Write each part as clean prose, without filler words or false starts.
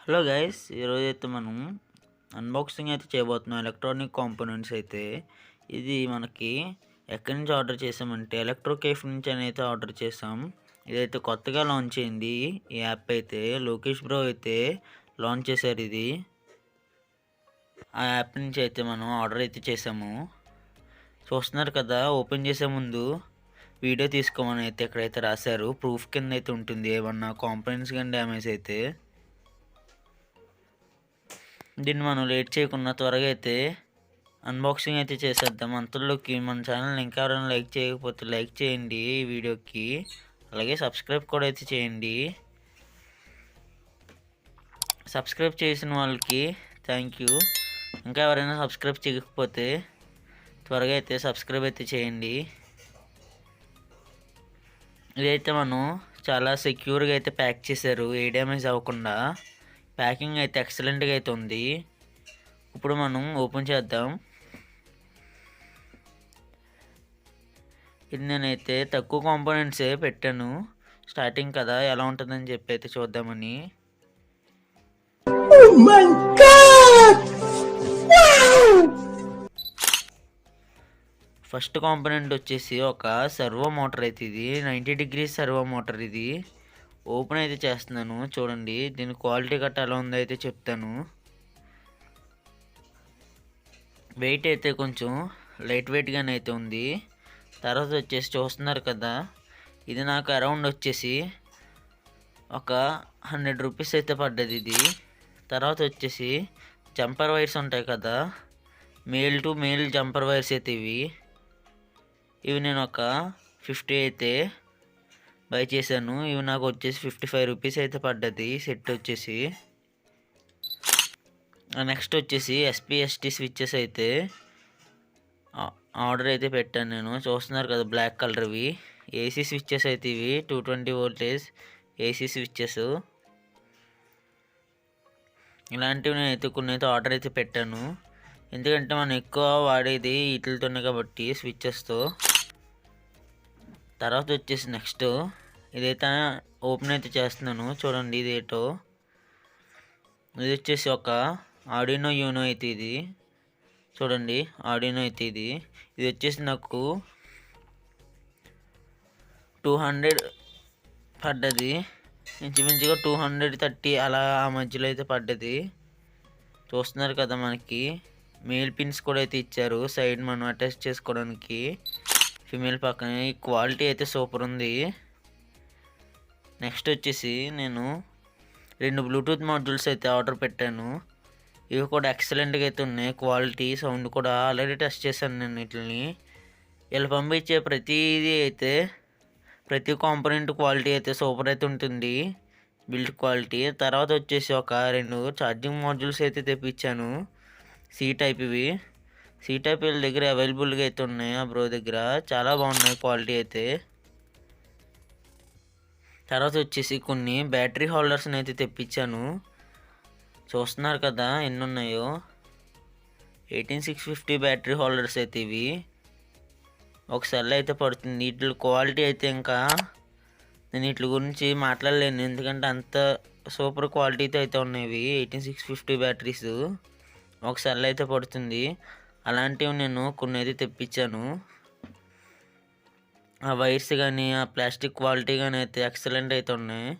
Hello guys, ఈరోజైతే మనం unboxing అయితే చేయబోతున్నాం. ఎలక్ట్రానిక్ కాంపోనెంట్స్ అయితే ఇది మనకి ఎక్కడి నుంచి ఆర్డర్ చేసామంటే ఎలక్ట్రో కేఫ్ నుంచి అయితే ఆర్డర్ చేసాం. ఇదైతే కొత్తగా లాంచ్ అయింది. ఈ యాప్ అయితే లోకేష్ బ్రో అయితే లాంచ్ చేశారు. ఇది ఆ యాప్ నుంచి అయితే మనం ఆర్డర్ అయితే చేసాము. చూస్తున్నారు కదా, ఓపెన్ చేసే ముందు వీడియో తీసుకోమని అయితే ఇక్కడైతే రాశారు. ప్రూఫ్ కింద అయితే ఉంటుంది ఏమన్నా కాంపోనెంట్స్ కానీ డ్యామేజ్ అయితే. దీన్ని మనం లేట్ చేయకుండా త్వరగా అయితే అన్బాక్సింగ్ అయితే చేసేద్దాం. అంతలోకి మన ఛానల్ని ఇంకా ఎవరైనా లైక్ చేయకపోతే లైక్ చేయండి ఈ వీడియోకి, అలాగే సబ్స్క్రైబ్ కూడా అయితే చేయండి. సబ్స్క్రైబ్ చేసిన వాళ్ళకి థ్యాంక్ యూ. ఇంకా ఎవరైనా సబ్స్క్రైబ్ చేయకపోతే త్వరగా అయితే సబ్స్క్రైబ్ అయితే చేయండి. ఇదైతే మనం చాలా సెక్యూర్గా అయితే ప్యాక్ చేశారు, ఏ డ్యామేజ్ అవ్వకుండా. ప్యాకింగ్ అయితే ఎక్సలెంట్గా అయితే ఉంది. ఇప్పుడు మనం ఓపెన్ చేద్దాం. ఇది నేనైతే తక్కువ కాంపోనెంట్సే పెట్టాను, స్టార్టింగ్ కదా ఎలా ఉంటుందని చెప్పి అయితే చూద్దామని. ఫస్ట్ కాంపోనెంట్ వచ్చేసి ఒక సర్వో మోటార్ అయితే. ఇది 90 degrees సర్వో మోటార్. ఇది ఓపెన్ అయితే చేస్తున్నాను, చూడండి. దీని క్వాలిటీ గట్రా ఎలా ఉందో అయితే చెప్తాను. వెయిట్ అయితే కొంచెం లైట్ వెయిట్గానే అయితే ఉంది. తర్వాత వచ్చేసి చూస్తున్నారు కదా, ఇది నాకు అరౌండ్ వచ్చేసి ఒక 100 రూపీస్ అయితే పడ్డది ఇది. తర్వాత వచ్చేసి జంపర్ వైర్స్ ఉంటాయి కదా, male to male jumper wires అయితే ఇవి నేను ఒక 50 అయితే బై చేశాను. ఇవి నాకు వచ్చేసి 55 రూపీస్ అయితే పడ్డది సెట్ వచ్చేసి. నెక్స్ట్ వచ్చేసి ఎస్పీఎస్టీ స్విచ్చెస్ అయితే ఆర్డర్ అయితే పెట్టాను నేను. చూస్తున్నారు కదా, బ్లాక్ కలర్వి ఏసీ స్విచ్చెస్ అయితే ఇవి. 220 వోల్టేజ్ ఏసీ స్విచ్చెస్. ఇలాంటివి నేనైతే కొన్ని అయితే ఆర్డర్ అయితే పెట్టాను, ఎందుకంటే మనం ఎక్కువ వాడేది వీటితోనే కాబట్టి, స్విచ్చెస్తో. తర్వాత వచ్చేసి నెక్స్ట్ ఇదైతే ఓపెన్ అయితే చేస్తున్నాను, చూడండి ఇదేటో. ఇది వచ్చేసి ఒక ఆర్డినో యూనో అయితే ఇది. చూడండి, ఆర్డినో అయితే ఇది వచ్చేసి నాకు 200 పడ్డది. ఇంచుమించుగా 230 అలా ఆ మధ్యలో అయితే పడ్డది. చూస్తున్నారు కదా, మనకి మేల్ పిన్స్ కూడా అయితే ఇచ్చారు సైడ్ మనం అటాచ్ చేసుకోవడానికి. ఫిమేల్ పక్కన ఈ క్వాలిటీ అయితే సూపర్ ఉంది. నెక్స్ట్ వచ్చేసి నేను 2 బ్లూటూత్ మాడ్యూల్స్ అయితే ఆర్డర్ పెట్టాను. ఇవి కూడా ఎక్సలెంట్గా అయితే ఉన్నాయి. క్వాలిటీ, సౌండ్ కూడా ఆల్రెడీ టెస్ట్ చేశాను నేను వీటిని. వీళ్ళు పంపించే ప్రతిదీ అయితే, ప్రతి కాంపోనెంట్ క్వాలిటీ అయితే సూపర్ అయితే ఉంటుంది, బిల్డ్ క్వాలిటీ. తర్వాత వచ్చేసి ఒక 2 ఛార్జింగ్ మాడ్యూల్స్ అయితే తెప్పించాను, సి టైప్. ఇవి సి టైప్ వీళ్ళ దగ్గర అవైలబుల్గా అయితే ఉన్నాయి, ఆ బ్రో దగ్గర. చాలా బాగున్నాయి క్వాలిటీ అయితే. తర్వాత వచ్చేసి కొన్ని బ్యాటరీ హోల్డర్స్ని అయితే తెప్పించాను. చూస్తున్నారు కదా ఎన్ని ఉన్నాయో. 18650 బ్యాటరీ హోల్డర్స్ అయితే ఇవి. ఒక సెల్ అయితే పడుతుంది. వీటి క్వాలిటీ అయితే ఇంకా నేను వీటి గురించి మాట్లాడలేను, ఎందుకంటే అంత సూపర్ క్వాలిటీతో అయితే ఉన్నాయి. 18650 బ్యాటరీస్ ఒక సెల్ అయితే పడుతుంది. అలాంటివి నేను కొన్ని అయితే తెప్పించాను. ఆ వైర్స్ కానీ, ఆ ప్లాస్టిక్ క్వాలిటీ కానీ అయితే ఎక్సలెంట్ అయితే ఉన్నాయి.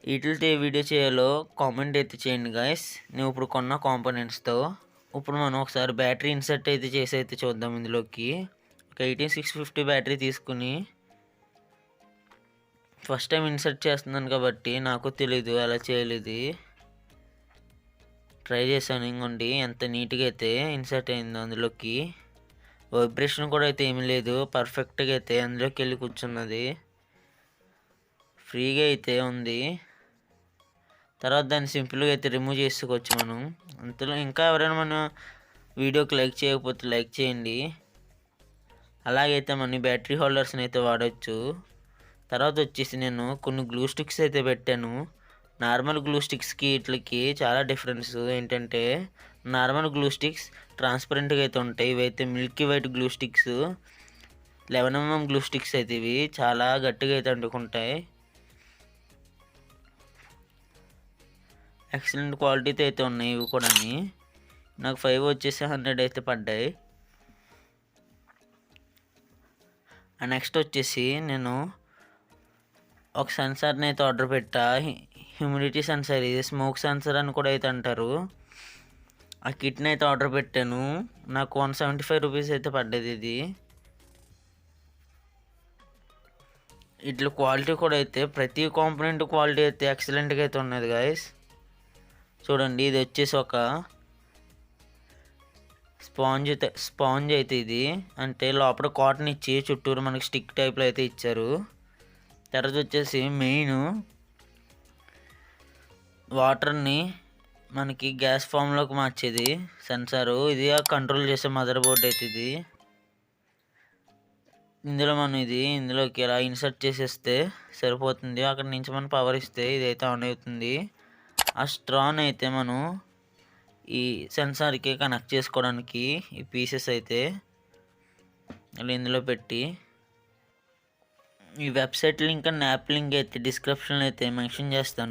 వీటితో ఏ వీడియో చేయాలో కామెంట్ అయితే చేయండి గాయస్, నేను ఇప్పుడు కొన్న కాంపోనెంట్స్తో. ఇప్పుడు మనం ఒకసారి బ్యాటరీ ఇన్సర్ట్ అయితే చేసి అయితే చూద్దాం. ఇందులోకి ఒక 18650 బ్యాటరీ తీసుకుని, ఫస్ట్ టైం ఇన్సర్ట్ చేస్తున్నాను కాబట్టి నాకు తెలీదు ఎలా చేయలేదు. ట్రై చేశాను, ఇంకోండి ఎంత నీట్గా అయితే ఇన్సర్ట్ అయిందో. అందులోకి వైబ్రేషన్ కూడా అయితే ఏమీ లేదు, పర్ఫెక్ట్గా అయితే అందులోకి వెళ్ళి కూర్చున్నది, ఫ్రీగా అయితే ఉంది. తర్వాత దాన్ని సింపుల్గా అయితే రిమూవ్ చేసుకోవచ్చు మనం. అంతలో ఇంకా ఎవరైనా మన వీడియోకి లైక్ చేయకపోతే లైక్ చేయండి. అలాగైతే మన బ్యాటరీ హోల్డర్స్ని అయితే వాడచ్చు. తర్వాత వచ్చేసి నేను కొన్ని గ్లూ స్టిక్స్ అయితే పెట్టాను. నార్మల్ గ్లూ స్టిక్స్కి వీటికి చాలా డిఫరెన్స్ ఏంటంటే, నార్మల్ గ్లూ స్టిక్స్ ట్రాన్స్పరెంట్గా అయితే ఉంటాయి. ఇవైతే Milky white glue sticks, 11mm glue sticks అయితే ఇవి చాలా గట్టిగా అయితే అంటుకుంటాయి. ఎక్సలెంట్ క్వాలిటీతో అయితే ఉన్నాయి ఇవి కూడా. నాకు 5 వచ్చేసి 100 అయితే పడ్డాయి. నెక్స్ట్ వచ్చేసి నేను ఒక సెన్సార్ని అయితే ఆర్డర్ పెట్టా. హ్యూమిడిటీ సెన్సార్, ఇది స్మోక్ సెన్సార్ అని కూడా అయితే అంటారు. ఆ కిట్ని అయితే ఆర్డర్ పెట్టాను. నాకు 175 రూపీస్ అయితే పడ్డది ఇది. ఇట్లా క్వాలిటీ కూడా అయితే ప్రతి కాంపోనెంట్ క్వాలిటీ అయితే ఎక్సలెంట్గా అయితే ఉన్నది గాయస్. చూడండి, ఇది వచ్చేసి ఒక స్పాంజ్ అయితే ఇది, అంటే లోపల కాటన్ ఇచ్చి చుట్టూరు మనకి స్టిక్ టైప్లో అయితే ఇచ్చారు. తర్వాత వచ్చేసి మెయిన్ వాటర్ని మనకి గ్యాస్ ఫామ్లోకి మార్చేది సెన్సారు. ఇది కంట్రోల్ చేసే మదర్ బోర్డ్ అయితే ఇది. ఇందులో మనం ఇందులోకి ఇలా ఇన్సర్ట్ చేసేస్తే సరిపోతుంది. అక్కడ నుంచి మనం పవర్ ఇస్తే ఇదైతే ఆన్ అవుతుంది. ఆ స్ట్రాన్ అయితే మనం ఈ సెన్సార్కి కనెక్ట్ చేసుకోవడానికి ఈ పీసెస్ అయితే ఇలా ఇందులో పెట్టి, ఈ website link and app link అయితే డిస్క్రిప్షన్లో అయితే మెన్షన్ చేస్తాను.